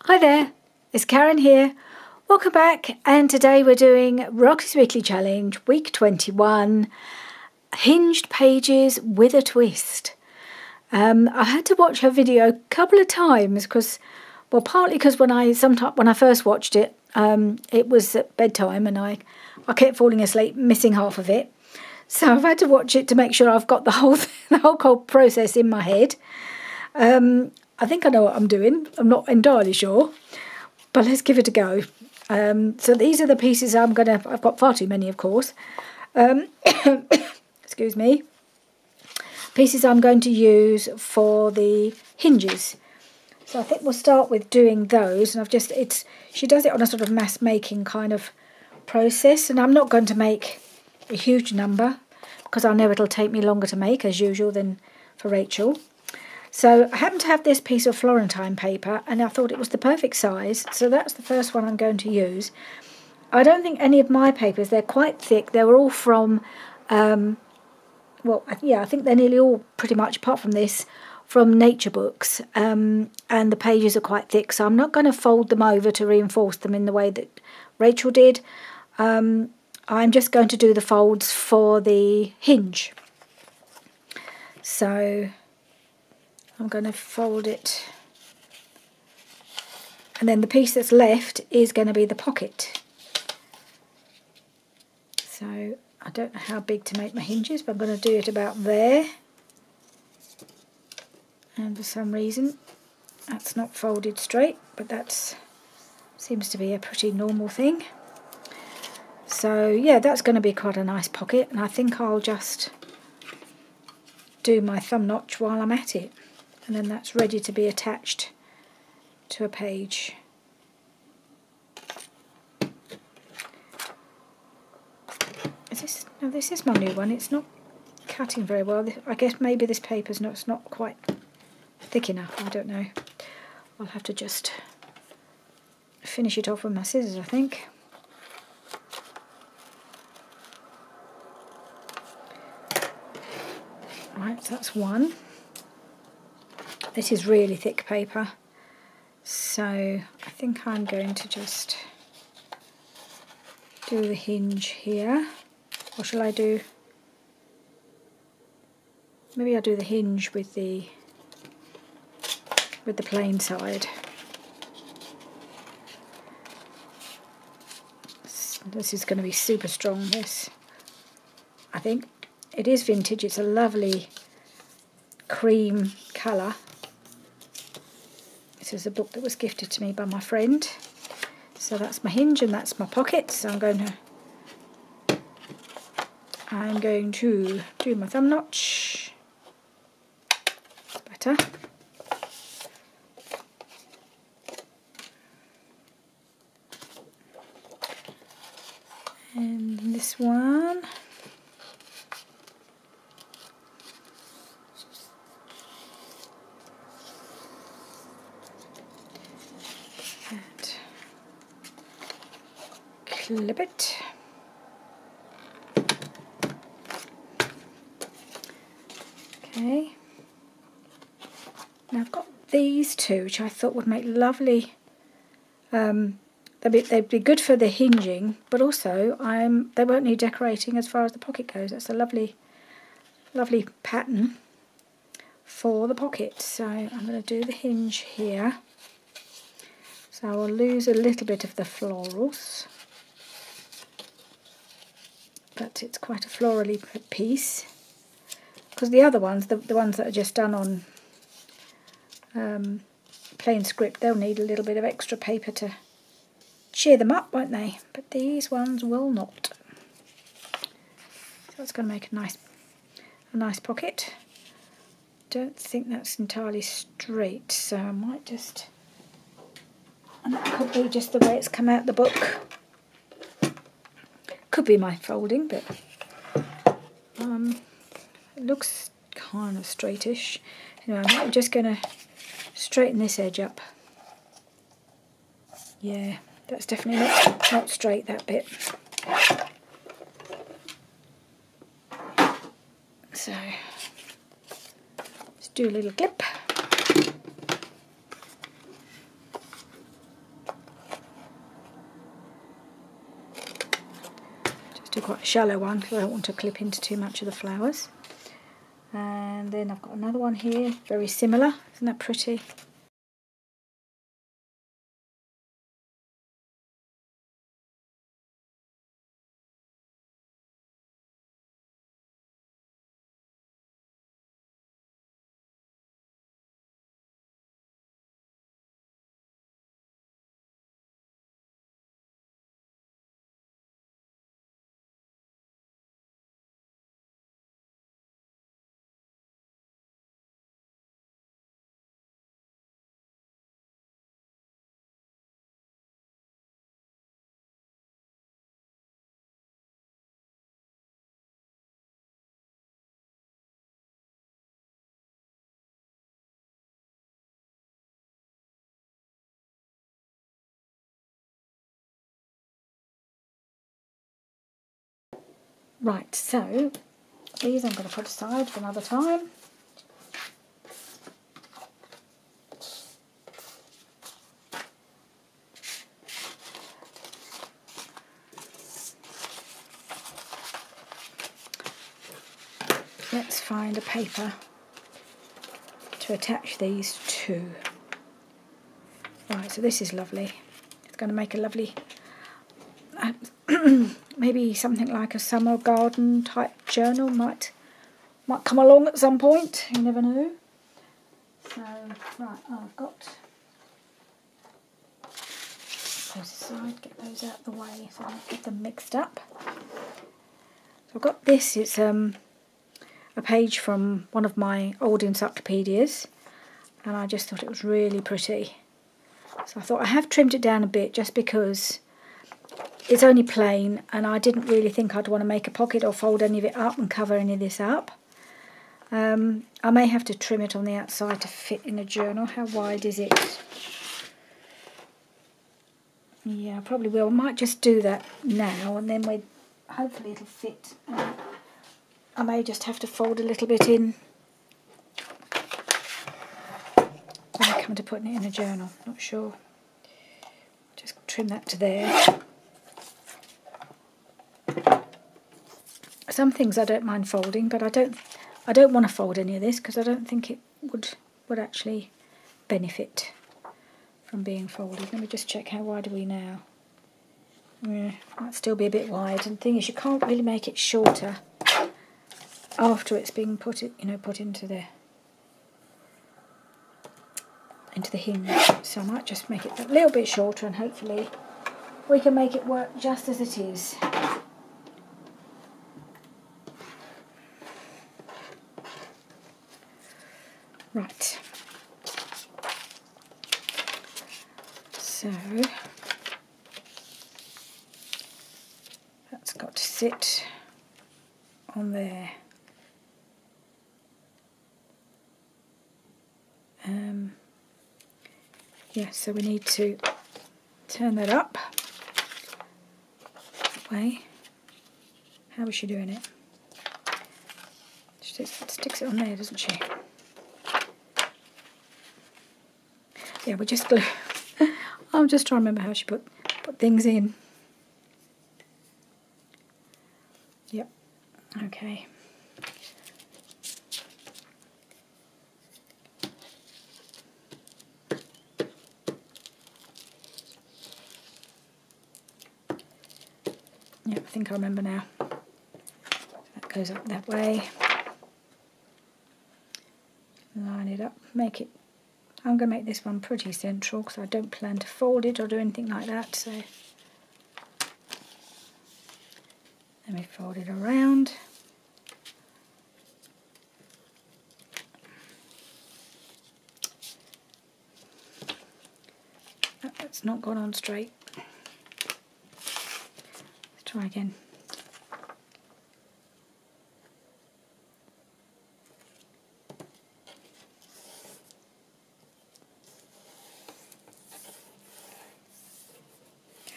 Hi there, it's Karen here. Welcome back, and today we're doing Rocky's Weekly Challenge, week 21, hinged pages with a twist. I had to watch her video a couple of times because, well, partly because when I first watched it, it was at bedtime and I kept falling asleep, missing half of it. So I've had to watch it to make sure I've got the whole process in my head. I think I know what I'm doing. I'm not entirely sure, but let's give it a go. So these are the pieces I've got far too many, of course. Excuse me. Pieces I'm going to use for the hinges. So I think we'll start with doing those. And she does it on a sort of mass making kind of process. And I'm not going to make a huge number because I know it'll take me longer to make as usual than for Rachel. So I happen to have this piece of Florentine paper and I thought it was the perfect size. So that's the first one I'm going to use. I don't think any of my papers, they're quite thick. They were all from, well, yeah, I think they're nearly all pretty much, apart from this, from nature books. And the pages are quite thick. So I'm not going to fold them over to reinforce them in the way that Rachel did. I'm just going to do the folds for the hinge. So I'm going to fold it, and then the piece that's left is going to be the pocket. So I don't know how big to make my hinges, but I'm going to do it about there, and for some reason that's not folded straight, but that seems to be a pretty normal thing. So yeah, that's going to be quite a nice pocket, and I think I'll just do my thumb notch while I'm at it. And then that's ready to be attached to a page. No, this is my new one. It's not cutting very well. I guess maybe this paper's it's not quite thick enough. I don't know. I'll have to just finish it off with my scissors, I think. Right, so that's one. This is really thick paper, so I think I'm going to just do the hinge here. Or shall I do... Maybe I'll do the hinge with the plain side. This is going to be super strong, this. I think it is vintage. It's a lovely cream colour. This is a book that was gifted to me by my friend. So that's my hinge and that's my pocket. So I'm going to do my thumb notch. Better. And this one. Clip it. Okay. Now I've got these two, which I thought would make lovely. They'd be good for the hinging, but also they won't need decorating as far as the pocket goes. That's a lovely pattern for the pocket. So I'm going to do the hinge here. So I will lose a little bit of the florals. But it's quite a florally piece, because the other ones, the ones that are just done on plain script, they'll need a little bit of extra paper to cheer them up, won't they? But these ones will not. So that's going to make a nice pocket. Don't think that's entirely straight, so I might just, and that could be just the way it's come out the book. Could be my folding, but it looks kind of straightish. Anyway, I'm just going to straighten this edge up. Yeah, that's definitely not straight, that bit. So let's do a little clip. do quite a shallow one because I don't want to clip into too much of the flowers. And then I've got another one here, very similar. Isn't that pretty? Right, so these I'm going to put aside for another time. Let's find a paper to attach these to. Right, so this is lovely. It's going to make a lovely, maybe something like a summer garden type journal might come along at some point. You never know. So, right, I've got those aside, get those out of the way so I don't get them mixed up. So I've got this, it's a page from one of my old encyclopedias, and I just thought it was really pretty. So I thought I have trimmed it down a bit just because it's only plain and I didn't really think I'd want to make a pocket or fold any of it up and cover any of this up. I may have to trim it on the outside to fit in a journal. How wide is it? Yeah, I probably will. I might just do that now and then hopefully it'll fit. I may just have to fold a little bit in when I come to putting it in a journal. Not sure. Just trim that to there. Some things I don't mind folding, but I don't want to fold any of this because I don't think it would actually benefit from being folded. Let me just check how wide are we now. Yeah, might still be a bit wide. And the thing is, you can't really make it shorter after it's being put into the hinge. So I might just make it a little bit shorter, and hopefully we can make it work just as it is. Right. So that's got to sit on there. Yeah, so we need to turn that up that way. How is she doing it? She sticks it on there, doesn't she? Yeah, we just glue. I'm just trying to remember how she put things in. Yep. Okay. Yeah, I think I remember now. That goes up that way. Line it up, make it. I'm going to make this one pretty central because I don't plan to fold it or do anything like that. So let me fold it around. Oh, it's not gone on straight. Let's try again.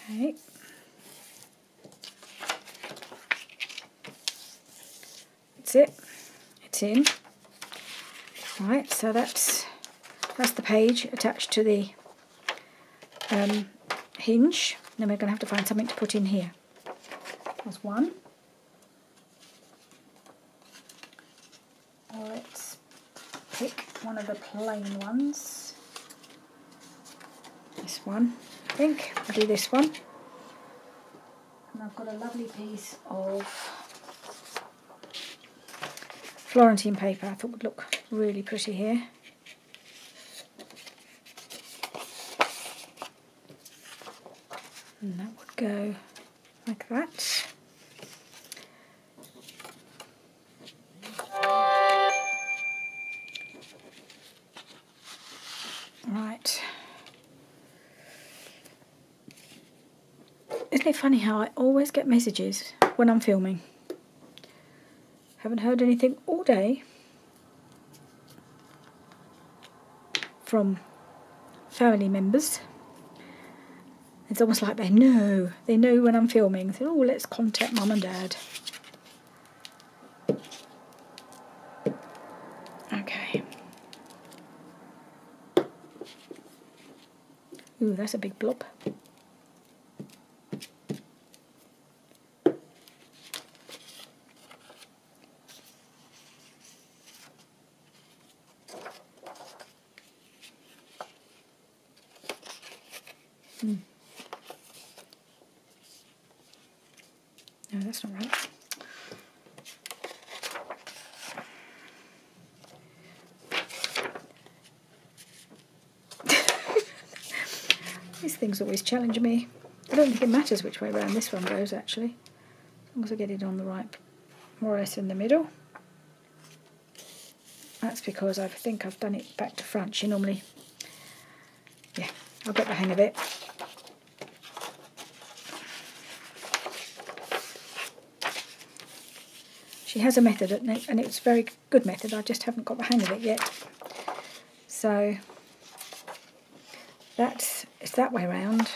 Okay. That's it. It's in. Right, so that's the page attached to the hinge. Then we're going to have to find something to put in here. There's one. let's pick one of the plain ones. This one, I think. I'll do this one. And I've got a lovely piece of Florentine paper I thought would look really pretty here. And that would go like that. Right. Isn't it funny how I always get messages when I'm filming? Haven't heard anything all day from family members. It's almost like they know when I'm filming. They say, oh, let's contact Mum and Dad. Okay. Ooh, that's a big blob. No, that's not right. These things always challenge me. I don't think it matters which way around this one goes, actually. As long as I get it on the right, more or less in the middle. That's because I think I've done it back to front. She normally... Yeah, I'll get the hang of it. She has a method, and it's a very good method. I just haven't got the hang of it yet. So it's that way around.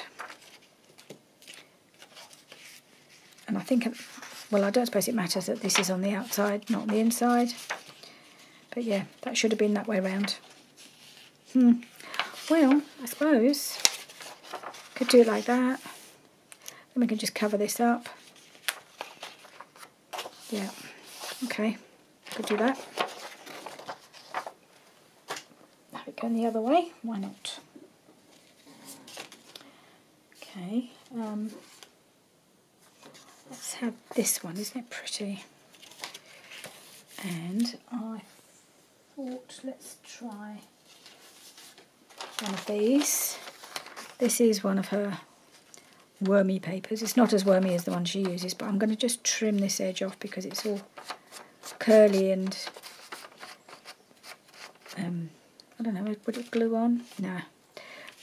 And I think, well, I don't suppose it matters that this is on the outside, not on the inside. But yeah, that should have been that way around. Well, I suppose could do it like that. Then we can just cover this up. Yeah. Okay, could do that. Have it going the other way, why not? Okay, let's have this one, isn't it pretty? And I thought, let's try one of these. This is one of her wormy papers. It's not as wormy as the one she uses, but I'm going to just trim this edge off because it's all curly and I don't know, would it glue on? No,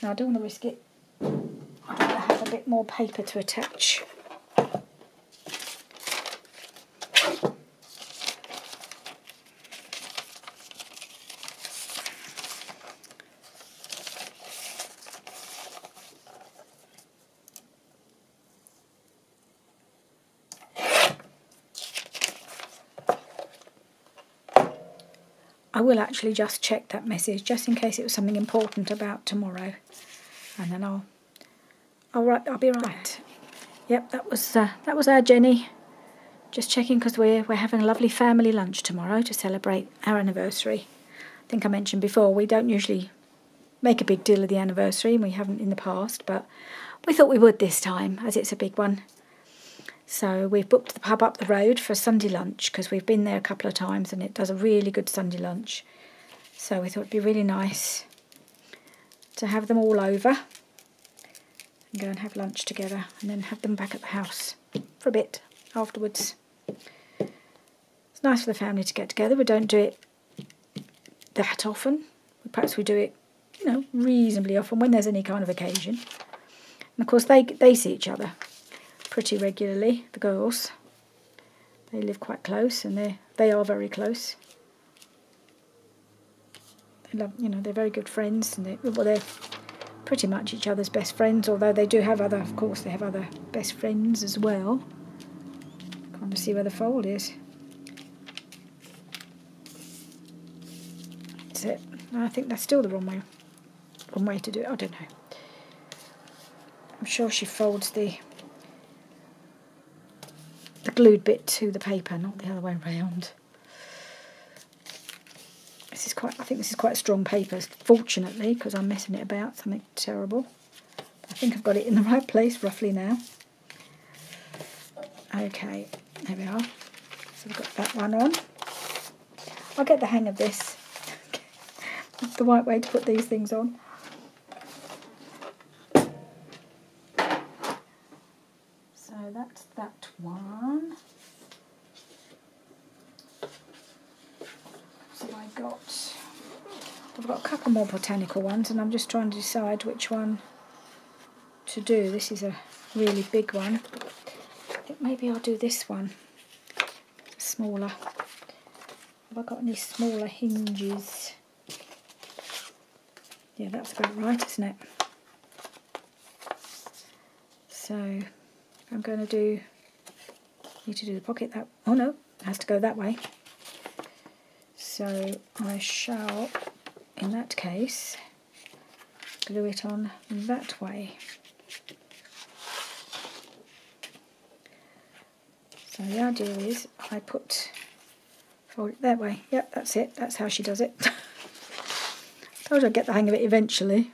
I don't want to risk it. I want to have a bit more paper to attach. I will actually just check that message just in case it was something important about tomorrow, and then I'll be right. Yep, that was our Jenny. Just checking because we're having a lovely family lunch tomorrow to celebrate our anniversary. I think I mentioned before we don't usually make a big deal of the anniversary, and we haven't in the past, but we thought we would this time as it's a big one. So we've booked the pub up the road for a Sunday lunch because we've been there a couple of times and it does a really good Sunday lunch. So we thought it'd be really nice to have them all over and go and have lunch together and then have them back at the house for a bit afterwards. It's nice for the family to get together. We don't do it that often. Perhaps we do it, reasonably often when there's any kind of occasion. And of course they see each other pretty regularly, the girls. They live quite close and they are very close. They love, they're very good friends, and they're pretty much each other's best friends, although they do have other, of course, they have other best friends as well. Trying to see where the fold is. That's it. I think that's still the wrong way to do it. I don't know. I'm sure she folds the glued bit to the paper, not the other way around. this is quite, I think this is quite strong paper, fortunately, because I'm messing it about, something terrible. I think I've got it in the right place roughly now. Okay, there we are. So I've got that one on. I'll get the hang of this. That's the right way to put these things on. So that's that one. So I've got a couple more botanical ones, and I'm just trying to decide which one to do. This is a really big one. I think maybe I'll do this one. Smaller. Have I got any smaller hinges? Yeah, that's about right, isn't it? So I'm going to need to do the pocket that, oh no, it has to go that way. So I shall, in that case, glue it on that way. So the idea is I fold it that way. Yep, that's it. That's how she does it. Told you I'd get the hang of it eventually.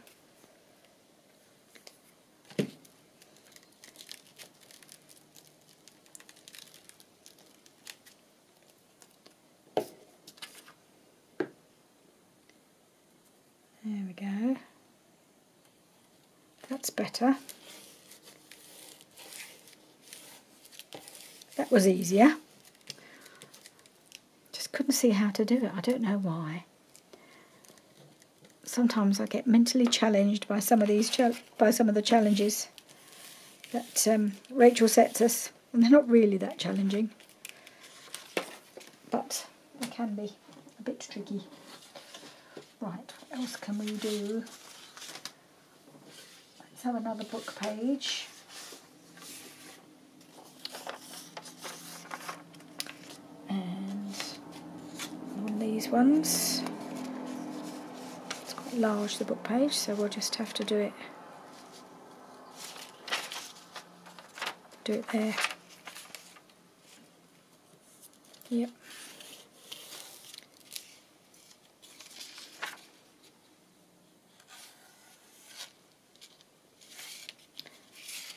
There we go. That's better. That was easier. Just couldn't see how to do it. I don't know why. Sometimes I get mentally challenged by some of these the challenges that Rachel sets us, and they're not really that challenging, but they can be a bit tricky. Right, what else can we do? Let's have another book page. And on these ones, it's quite large, the book page, so we'll just have to do it there. Yep.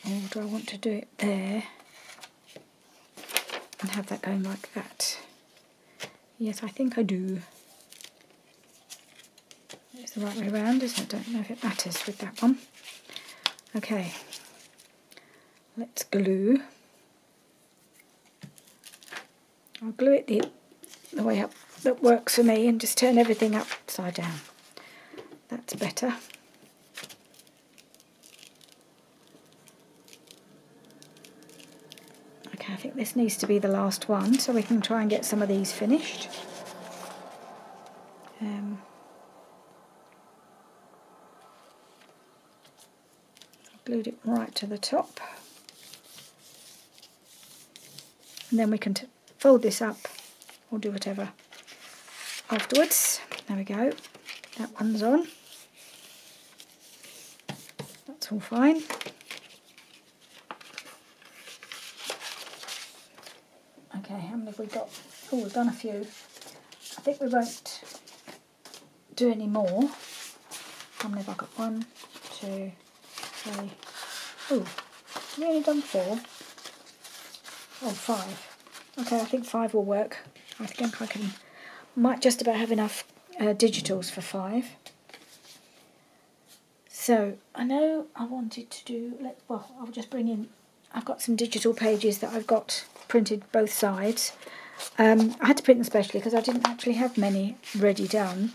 Or do I want to do it there and have that going like that? Yes, I think I do. It's the right way around, isn't it? I don't know if it matters with that one. Okay, let's glue. I'll glue it the way up that works for me, and just turn everything upside down. That's better. Okay, I think this needs to be the last one, so we can try and get some of these finished. Glued it right to the top, and then we can fold this up or do whatever afterwards. There we go, that one's on, that's all fine. Okay, how many have we got? Oh, we've done a few. I think we won't do any more. How many have I got? 1, 2, 3. Oh, have we only done 4? Oh, 5. Okay, I think 5 will work. I think I might just about have enough digitals for 5. So I know I wanted to do. Well, I'll just bring in. I've got some digital pages that I've got printed both sides. I had to print them specially because I didn't actually have many ready done.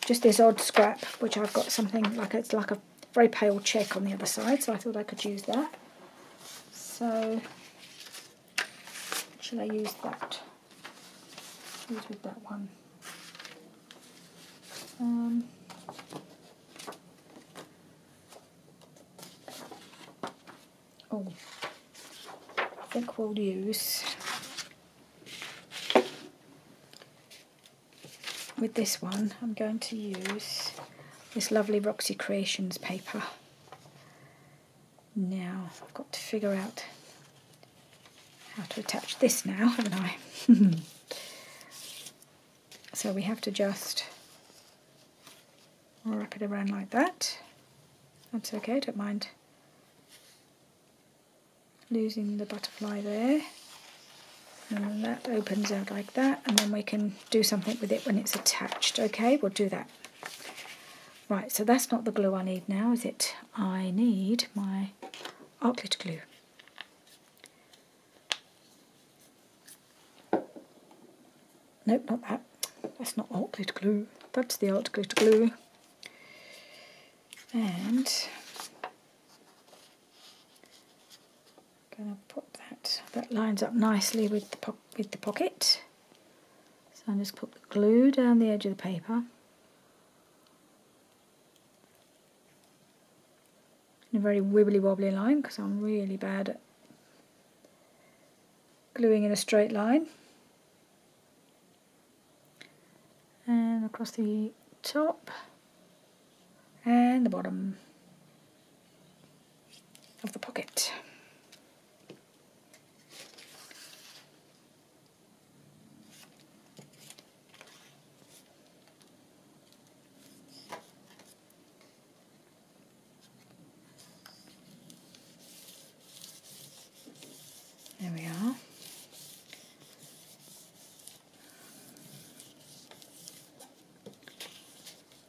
Just this odd scrap, which I've got something like it's like a very pale check on the other side, so I thought I could use that. So, shall I use that? Use with that one. Oh, I think we'll use with this one. I'm going to use this lovely Roxy Creations paper. Now I've got to figure out how to attach this now, haven't I? So we have to just wrap it around like that. That's okay, I don't mind losing the butterfly there. And that opens out like that, and then we can do something with it when it's attached. Okay, we'll do that. Right, so that's not the glue I need now, is it? I need my art glitter glue. Nope, not that. That's not art glitter glue. That's the art glitter glue. And I'm going to put that lines up nicely with the pocket. So I just put the glue down the edge of the paper. In a very wibbly wobbly line, because I'm really bad at gluing in a straight line. And across the top and the bottom of the pocket. There we are.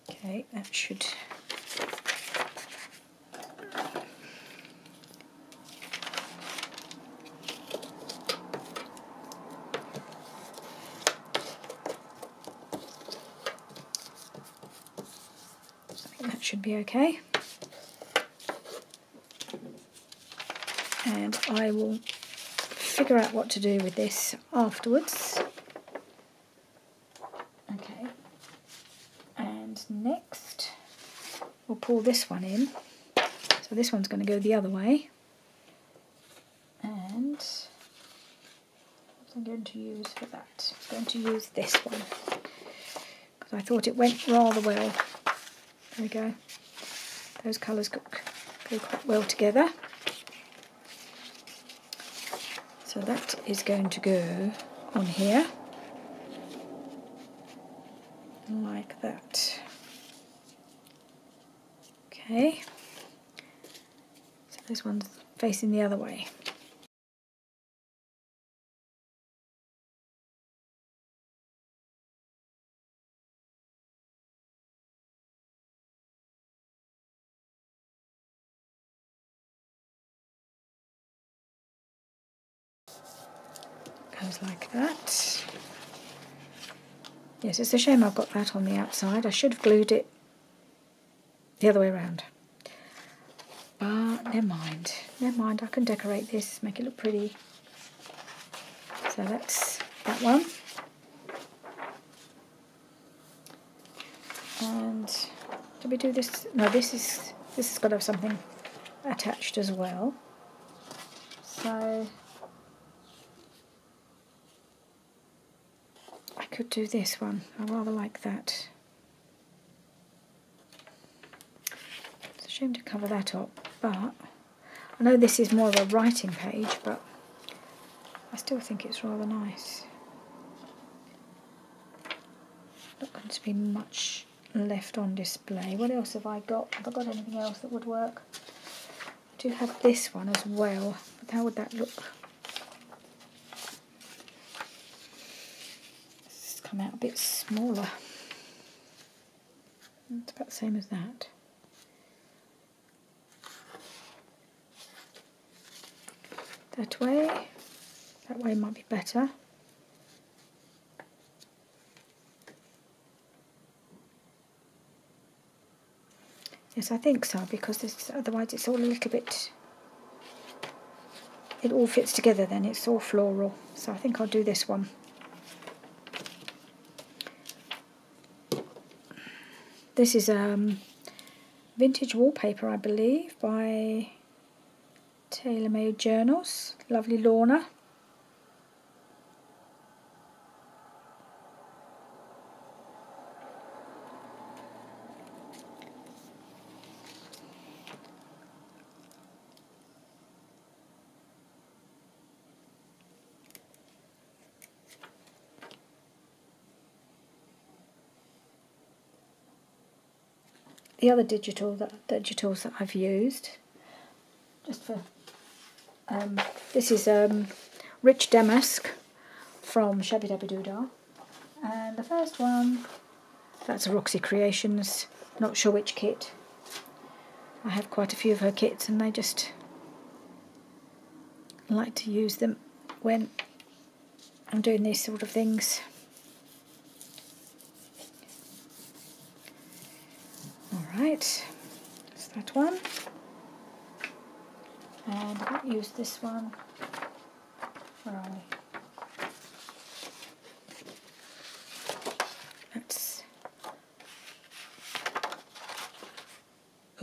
Okay, that should be okay. And I will figure out what to do with this afterwards. Okay. And next we'll pull this one in. So this one's going to go the other way. And what I'm going to use for that, I'm going to use this one. Because I thought it went rather well. There we go. Those colours go quite well together. So that is going to go on here. Like that. Okay. So this one's facing the other way. Goes like that. Yes, it's a shame I've got that on the outside. I should have glued it the other way around. But never mind. Never mind, I can decorate this, make it look pretty. So that's that one. And did we do this? No, this has got to have something attached as well. So I could do this one. I rather like that. It's a shame to cover that up, but I know this is more of a writing page, but I still think it's rather nice. Not going to be much left on display. What else have I got? Have I got anything else that would work? I do have this one as well, but how would that look? It's come out a bit smaller. It's about the same as that. That way might be better. Yes, I think so, because otherwise it's all a little bit, it all fits together then, it's all floral. So I think I'll do this one. This is vintage wallpaper, I believe, by Tailor Made Journals. Lovely Lorna. the other digitals that I've used, just for this is Rich Damask from Shabby Dabby Doodah, and the first one, that's a Roxy Creations, not sure which kit. I have quite a few of her kits and I just like to use them when I'm doing these sort of things. Alright, that's that one. And I won't use this one. Where are we? That's...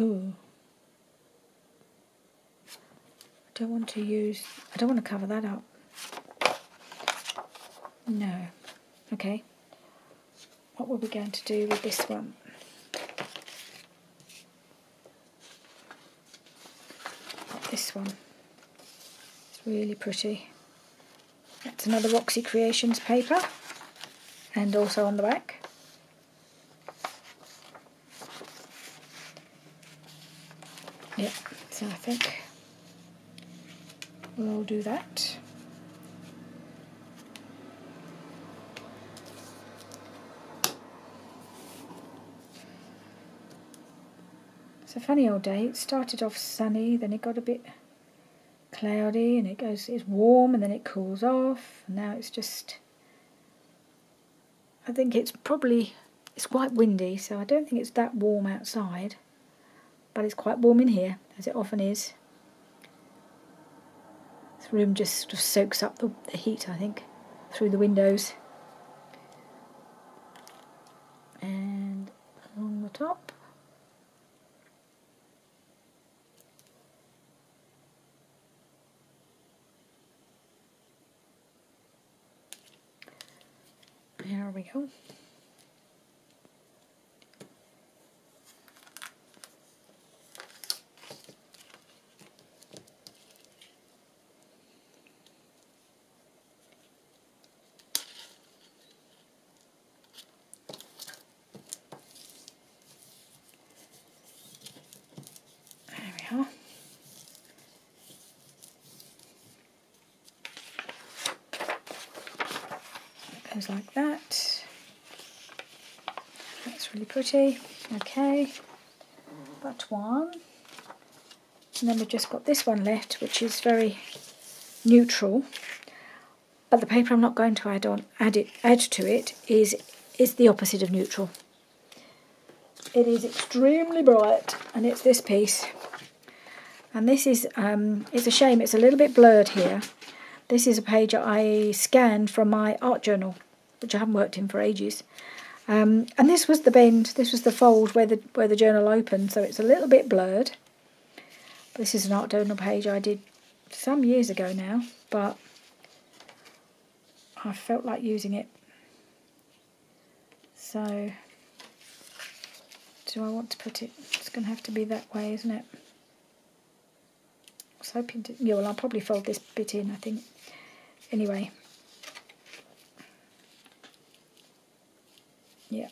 ooh. I don't want to cover that up. No. Okay. What were we going to do with this one? This one. It's really pretty. That's another Roxy Creations paper, and also on the back. Yep, so I think we'll do that. It's a funny old day. It started off sunny, then it got a bit cloudy, and it's warm, and then it cools off, and now it's just, I think it's quite windy, so I don't think it's that warm outside, but it's quite warm in here, as it often is. This room just sort of soaks up the heat, I think, through the windows. And along the top. There we go. There we are. It goes like that. That's really pretty. Okay, that one. And then we've just got this one left, which is very neutral. But the paper I'm not going to add to it is the opposite of neutral. It is extremely bright, and it's this piece. And this is it's a shame it's a little bit blurred here. This is a page I scanned from my art journal, which I haven't worked in for ages. And this was the bend. This was the fold where the journal opened, so it's a little bit blurred. This is an art journal page I did some years ago now, but I felt like using it. So, do I want to put it? It's going to have to be that way, isn't it? I was hoping to. Yeah, well, I'll probably fold this bit in, I think. Anyway. Yeah.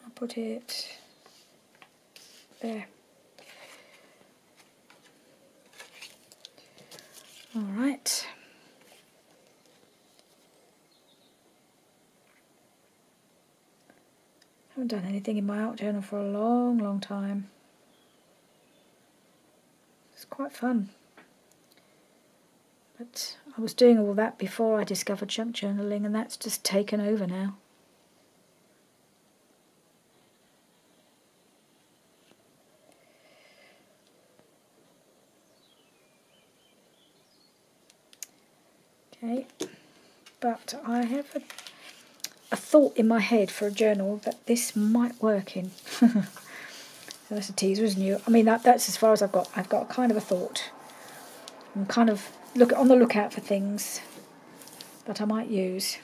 I'll put it there. All right. Haven't done anything in my art journal for a long, long time. It's quite fun. But I was doing all that before I discovered junk journaling, and that's just taken over now. Okay, but I have a thought in my head for a journal that this might work in. So that's a teaser, isn't it? I mean, that's as far as I've got. I've got kind of a thought. I'm kind of on the lookout for things that I might use,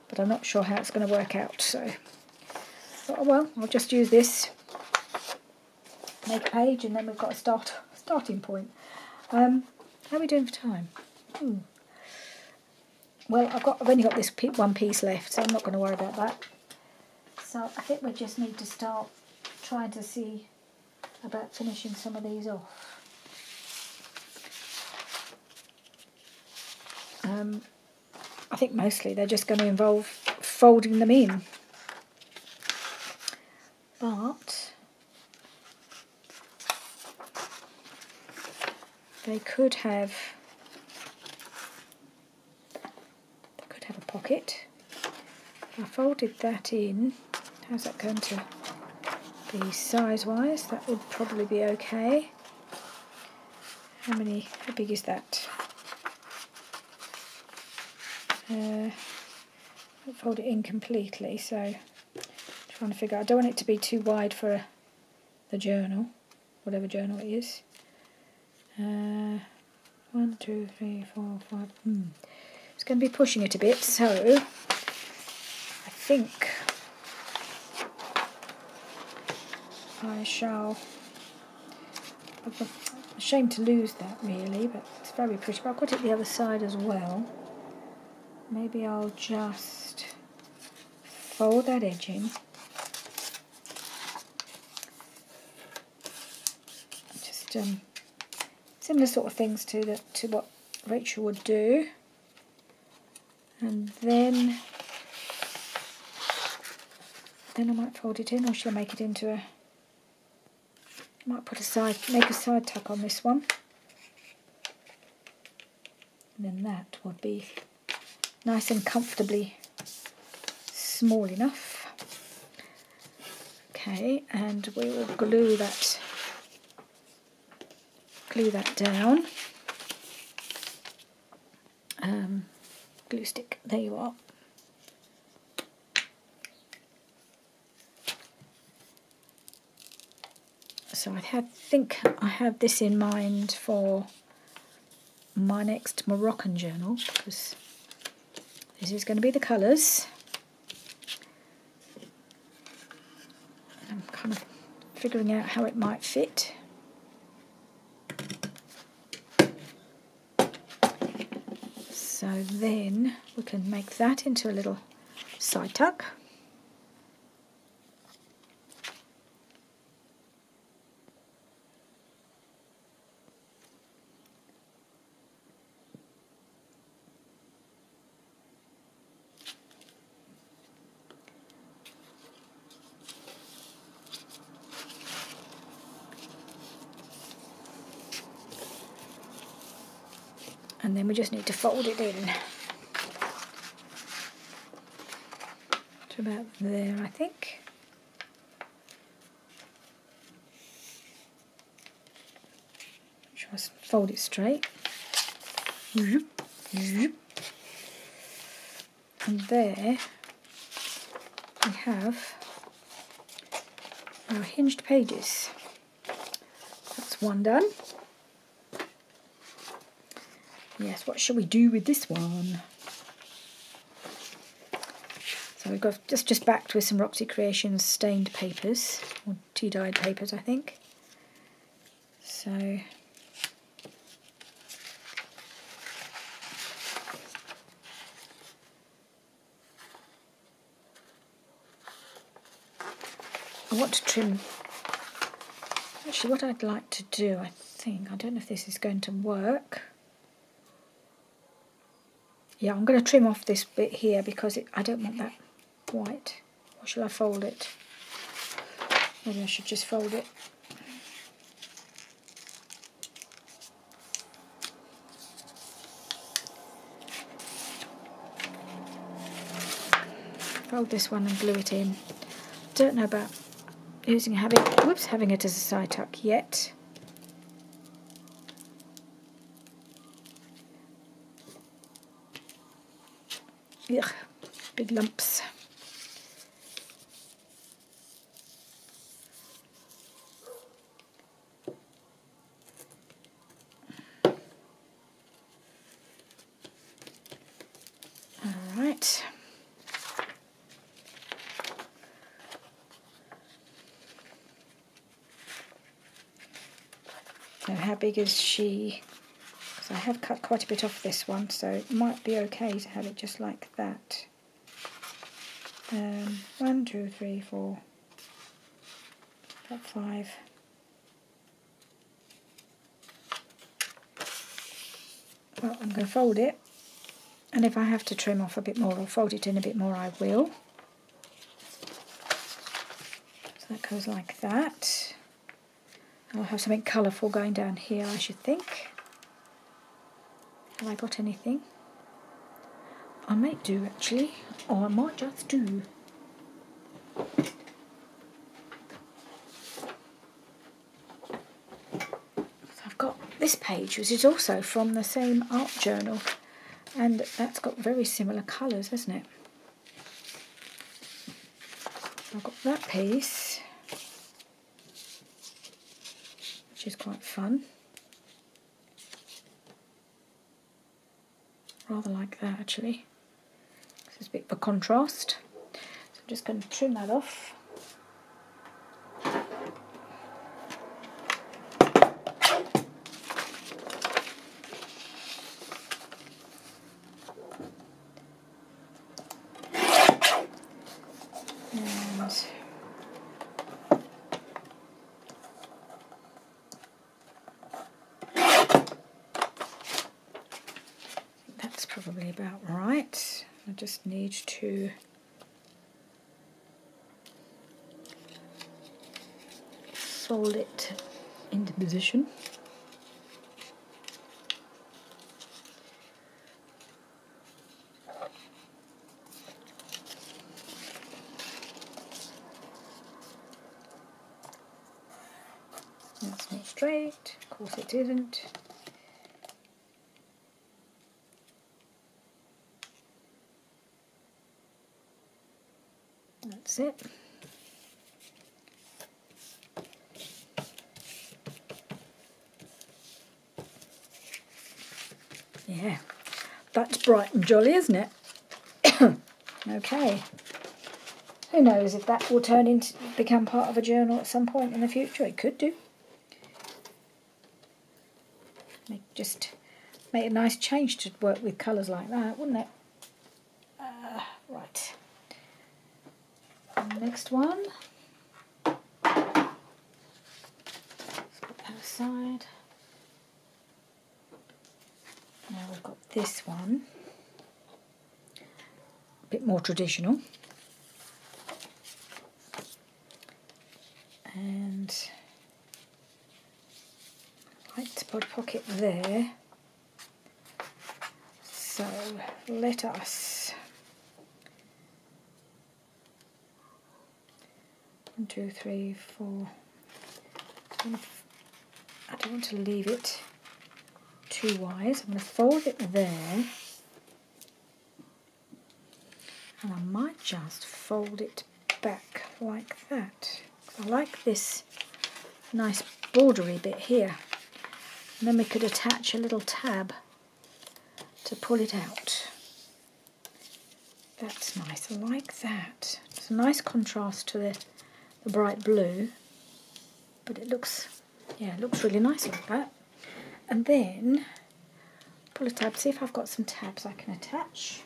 but I'm not sure how it's going to work out. So, oh well, I'll just use this, make a page, and then we've got a starting point. How are we doing for time? Well, I've only got this one piece left, so I'm not going to worry about that. So I think we just need to start trying to see about finishing some of these off. I think mostly they're just going to involve folding them in. But they could have a pocket. If I folded that in, how's that going to be size-wise? That would probably be okay. How big is that? I'll fold it in completely, so trying to figure out, I don't want it to be too wide for the journal, whatever journal it is. 1, 2, 3, 4, 5. It's going to be pushing it a bit, so I think I shall. I'm ashamed to lose that really, but it's very pretty. But I've got it the other side as well. Maybe I'll just fold that edge in. Just similar sort of things to what Rachel would do. And then I might fold it in, or shall I make it into a... I might make a side tuck on this one. And then that would be nice and comfortably small enough. Okay, and we will glue that down. Glue stick, there you are. So I think I have this in mind for my next Moroccan journal, because this is going to be the colours. I'm kind of figuring out how it might fit. So then we can make that into a little side tuck. And then we just need to fold it in to about there, I think. Try to fold it straight. And there we have our hinged pages. That's one done. Yes, what shall we do with this one? So we've got just backed with some Roxy Creations stained papers, or tea-dyed papers, I think. So I want to trim. Actually, what I'd like to do, I don't know if this is going to work. Yeah, I'm going to trim off this bit here because I don't want that white. Or shall I fold it? Maybe I should just fold it. Fold this one and glue it in. Don't know about having it as a side tuck yet. Ugh, big lumps. All right. So how big is she? Because I have cut quite a bit off this one, so it might be okay to have it just like that. 1, 2, 3, 4, about 5. Well, I'm going to fold it, and if I have to trim off a bit more or fold it in a bit more, I will. So that goes like that. I'll have something colourful going down here, I should think. Have I got anything? I might do actually, or I might just do. So I've got this page, which is also from the same art journal, and that's got very similar colours, hasn't it? I've got that piece, which is quite fun. Rather like that actually. It's a bit of a contrast. So I'm just going to trim that off. Probably about right. I just need to fold it into position. That's not straight, of course it isn't. That's it. Yeah, that's bright and jolly, isn't it? Okay. Who knows if that will turn into become part of a journal at some point in the future? It could do. Just make a nice change to work with colours like that, wouldn't it? Right. Next one. Let's put that aside. Now we've got this one. A bit more traditional. And I'd like to put a pocket there. So let us 1, 2, 3, 4. I don't want to leave it too wide. I'm going to fold it there, and I might just fold it back like that. I like this nice bordery bit here, and then we could attach a little tab to pull it out. That's nice. I like that. It's a nice contrast to the bright blue, but it looks, yeah, it looks really nice like that. And then pull a tab. See if I've got some tabs I can attach.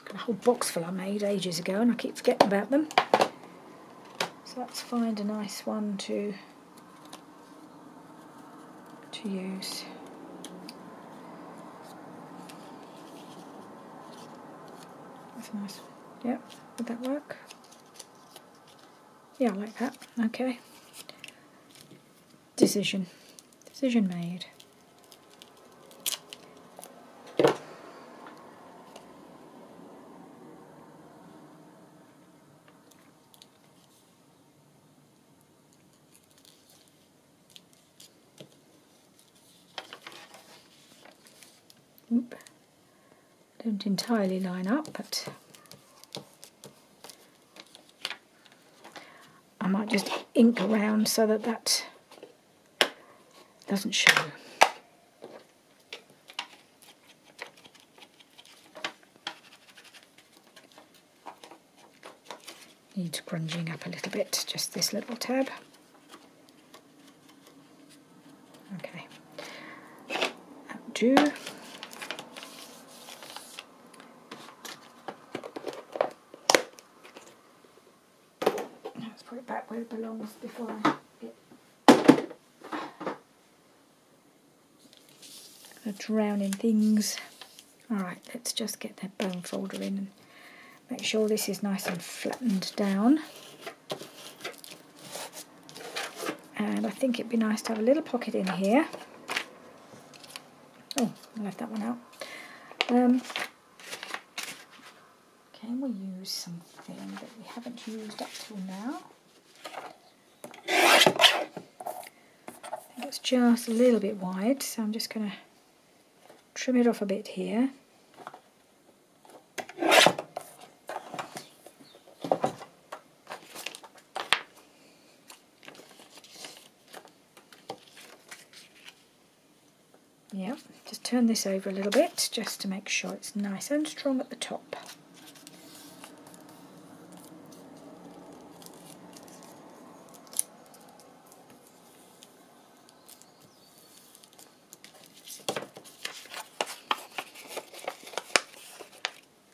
Got a whole box full I made ages ago, and I keep forgetting about them. So let's find a nice one to use. That's nice. Yep, would that work? Yeah, I like that. Okay. Decision made. Oop. Don't entirely line up, but I might just ink around so that that doesn't show. Needs grunging up a little bit, just this little tab. do. Let's put it back where it belongs before I get drown in things. Alright, let's just get that bone folder in and make sure this is nice and flattened down. And I think it'd be nice to have a little pocket in here. Oh, I left that one out. Can we use something that we haven't used up till now? I think it's just a little bit wide, so I'm just going to trim it off a bit here. Yep, just turn this over a little bit just to make sure it's nice and strong at the top.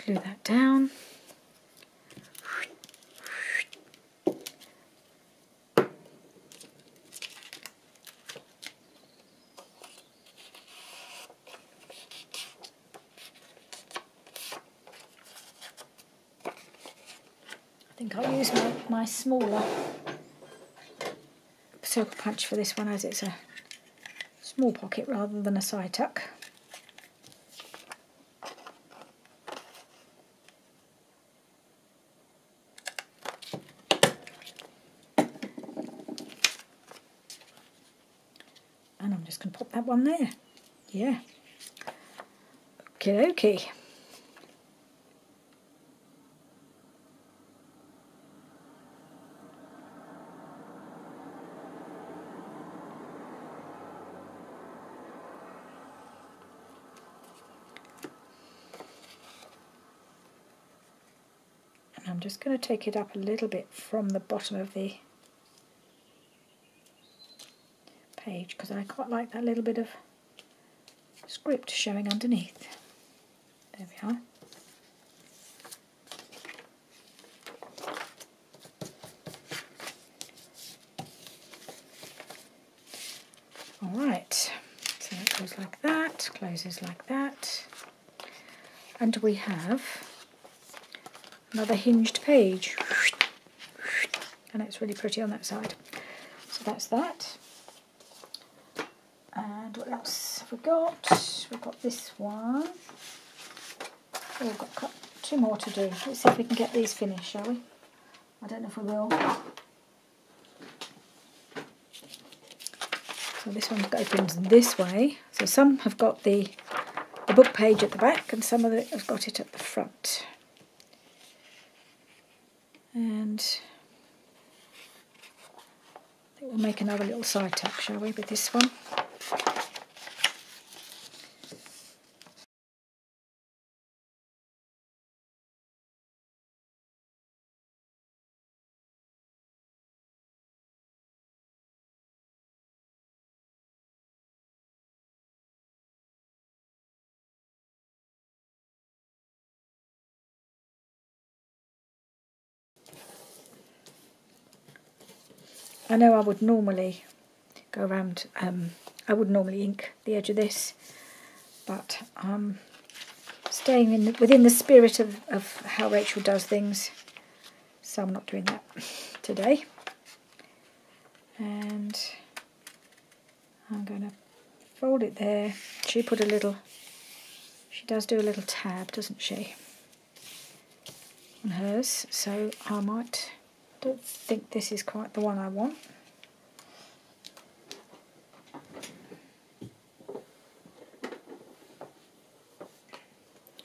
Glue that down. I think I'll use my smaller circle punch for this one, as it's a small pocket rather than a side tuck. And I'm just going to pop that one there. Yeah. Okie dokie. And I'm just going to take it up a little bit from the bottom of the page, because I quite like that little bit of script showing underneath. There we are. Alright, so that goes like that, closes like that, and we have another hinged page, and it's really pretty on that side. So that's that. And what else have we got? We've got this one. Oh, we've got two more to do. Let's see if we can get these finished, shall we? I don't know if we will. So this one opens this way. So some have got the book page at the back, and some of it have got it at the front. And I think we'll make another little side tuck, shall we, with this one? I know I would normally go around, I would normally ink the edge of this, but staying within the spirit of how Rachel does things, so I'm not doing that today. And I'm going to fold it there. She does do a little tab, doesn't she, on hers, so don't think this is quite the one I want.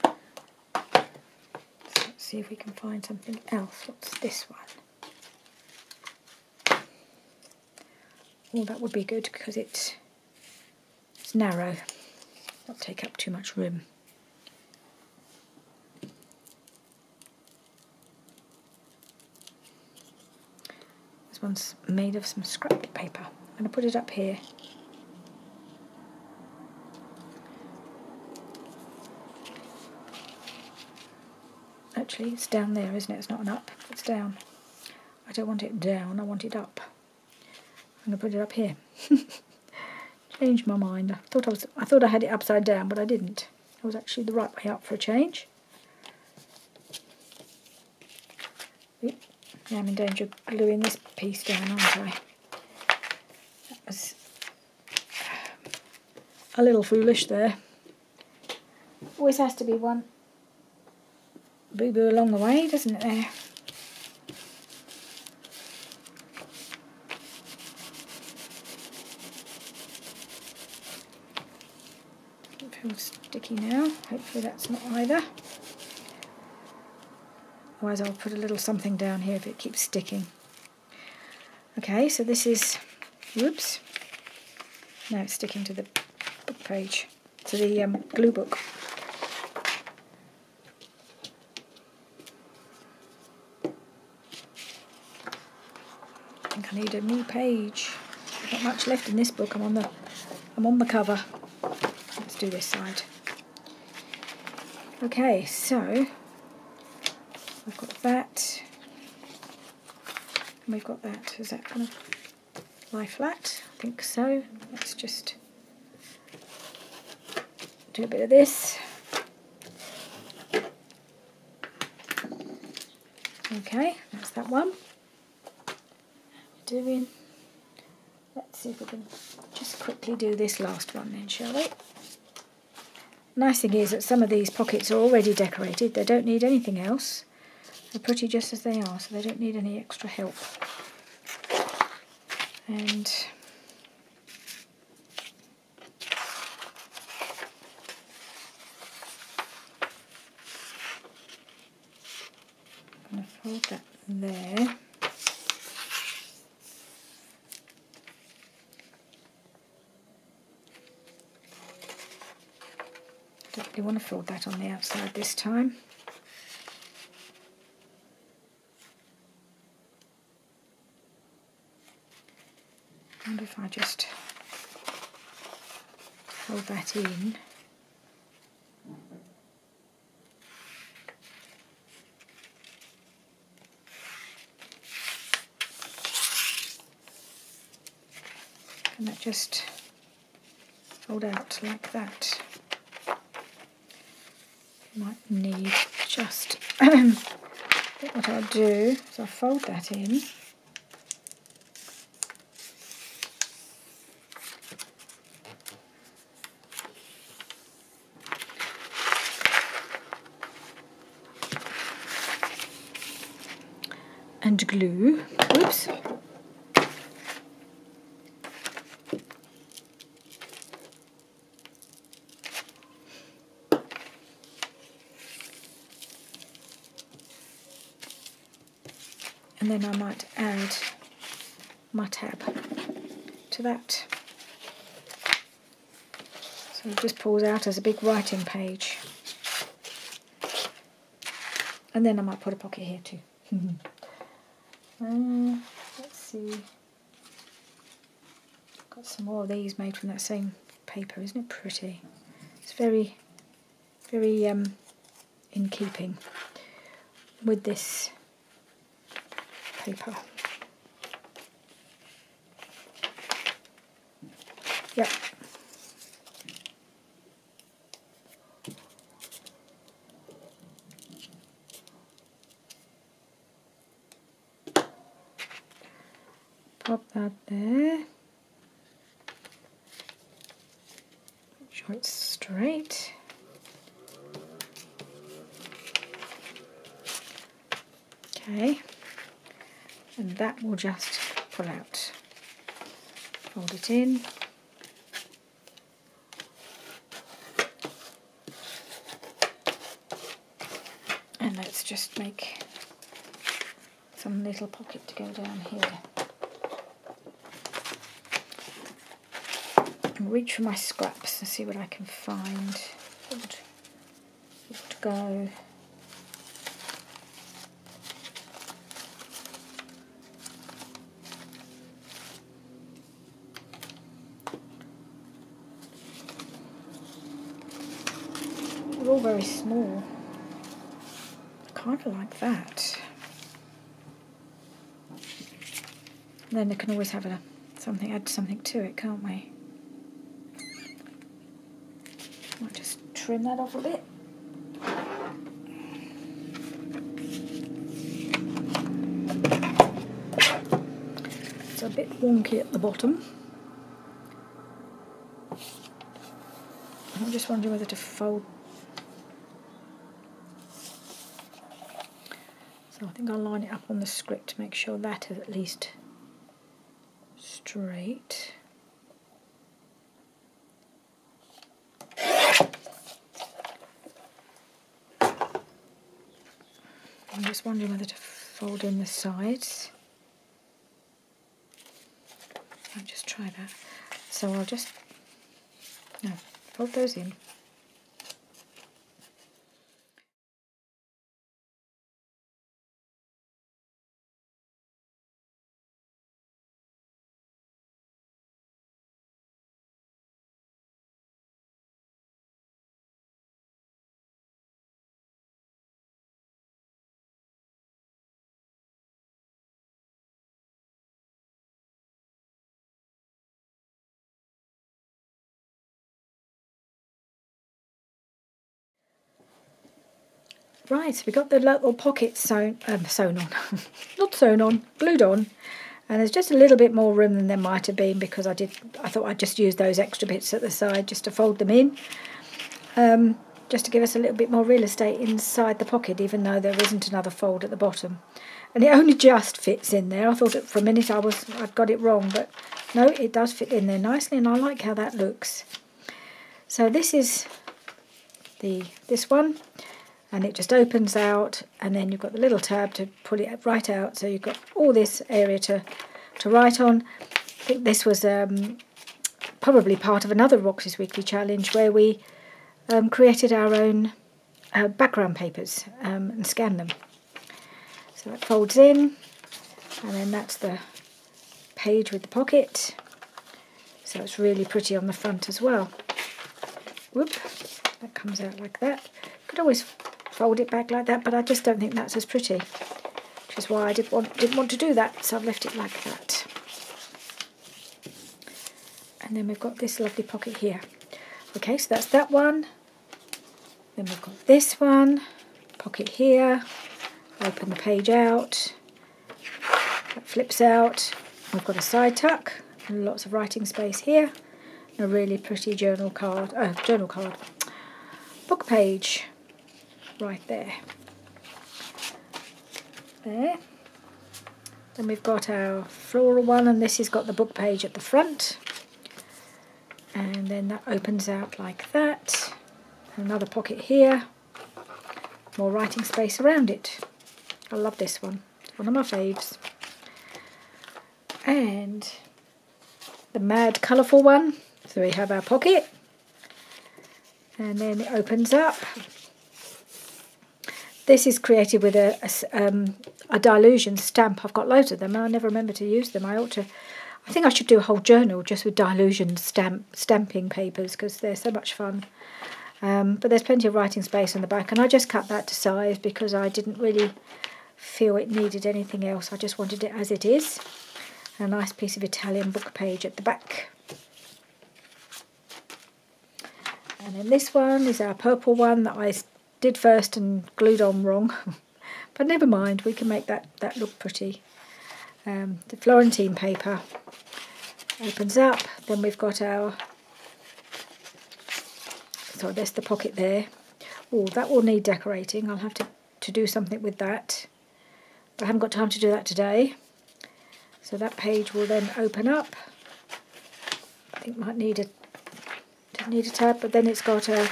Let's see if we can find something else. What's this one? Oh, that would be good because it's narrow, not take up too much room. This one's made of some scrapbook paper. I'm going to put it up here. actually. It's down there, isn't it? It's not an up, it's down. I don't want it down, I want it up. I'm going to put it up here. Changed my mind. I thought I had it upside down, but I didn't. It was actually the right way up for a change. Oop. Now I'm in danger of gluing this piece down, aren't I? That was a little foolish there. Always has to be one boo-boo along the way, doesn't it there? It feels sticky now. Hopefully that's not either. Otherwise I'll put a little something down here if it keeps sticking. Okay, so this is, whoops, now it's sticking to the book page, to the glue book. I think I need a new page. There's not much left in this book. I'm on the cover. Let's do this side. Okay, so I've got that, and we've got that. Is that going to lie flat? I think so. Let's just do a bit of this. Okay, that's that one. Let's see if we can just quickly do this last one then, shall we? Nice thing is that some of these pockets are already decorated. They don't need anything else. They're pretty just as they are, so they don't need any extra help. And I'm going to fold that there. Don't really want to fold that on the outside this time. I wonder if I just fold that in. And that just fold out like that. Might need just what I'll do is I'll fold that in. And glue. Oops. And then I might add my tab to that. So it just pulls out as a big writing page. And then I might put a pocket here too. Let's see. Got some more of these made from that same paper. Isn't it pretty? It's very, very in keeping with this paper. Yep. Pop that there. Make sure it's straight. Okay. And that will just pull out. Fold it in. And let's just make some little pocket to go down here. And reach for my scraps and see what I can find. What would go. They're all very small. I kind of like that. And then they can always have add something to it, can't we? Might just trim that off a bit. It's a bit wonky at the bottom. I'm just wondering whether to fold. So I think I'll line it up on the script to make sure that is at least straight. I'm just wondering whether to fold in the sides. I'll just try that. So I'll just fold those in. Right, so we got the little pockets sewn on, not sewn on, glued on, and there's just a little bit more room than there might have been because I thought I'd just use those extra bits at the side just to fold them in, just to give us a little bit more real estate inside the pocket, even though there isn't another fold at the bottom. And it only just fits in there. I thought for a minute I'd got it wrong, but no, it does fit in there nicely, and I like how that looks. So this is this one. And it just opens out, and then you've got the little tab to pull it right out, so you've got all this area to write on. I think this was probably part of another Roxy's Weekly Challenge where we created our own background papers and scanned them. So that folds in, and then that's the page with the pocket. So it's really pretty on the front as well. Whoop, that comes out like that. Could always fold it back like that, but I just don't think that's as pretty, which is why I didn't want to do that, so I've left it like that. And then we've got this lovely pocket here. Okay, so that's that one. Then we've got this one, pocket here, open the page out, that flips out. We've got a side tuck, and lots of writing space here, and a really pretty book page. Right there. Then we've got our floral one, and this has got the book page at the front. And then that opens out like that. Another pocket here. More writing space around it. I love this one. It's one of my faves. And the mad colourful one. So we have our pocket. And then it opens up. This is created with a Dilution stamp. I've got loads of them and I never remember to use them. I think I should do a whole journal just with Dilution stamping papers because they're so much fun. But there's plenty of writing space on the back, and I just cut that to size because I didn't really feel it needed anything else. I just wanted it as it is. A nice piece of Italian book page at the back. And then this one is our purple one that I did first and glued on wrong, but never mind, we can make that look pretty. The Florentine paper opens up, then we've got there's the pocket there. Oh, that will need decorating. I'll have to do something with that, but I haven't got time to do that today. So that page will then open up. I think didn't need a tab, but then it's got a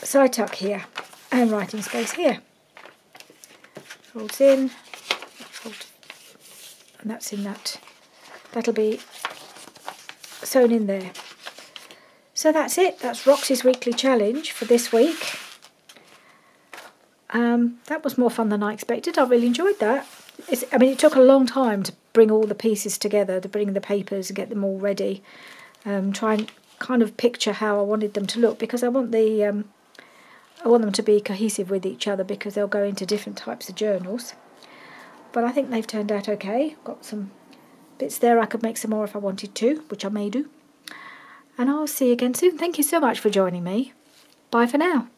side tuck here and writing space here. Folds in, and that's in that. That'll be sewn in there. So that's it. That's Roxy's Weekly Challenge for this week. That was more fun than I expected. I really enjoyed that. It took a long time to bring all the pieces together, to bring the papers and get them all ready. Try and kind of picture how I wanted them to look, because I want the I want them to be cohesive with each other because they'll go into different types of journals. But I think they've turned out okay. Got some bits there. I could make some more if I wanted to, which I may do. And I'll see you again soon. Thank you so much for joining me. Bye for now.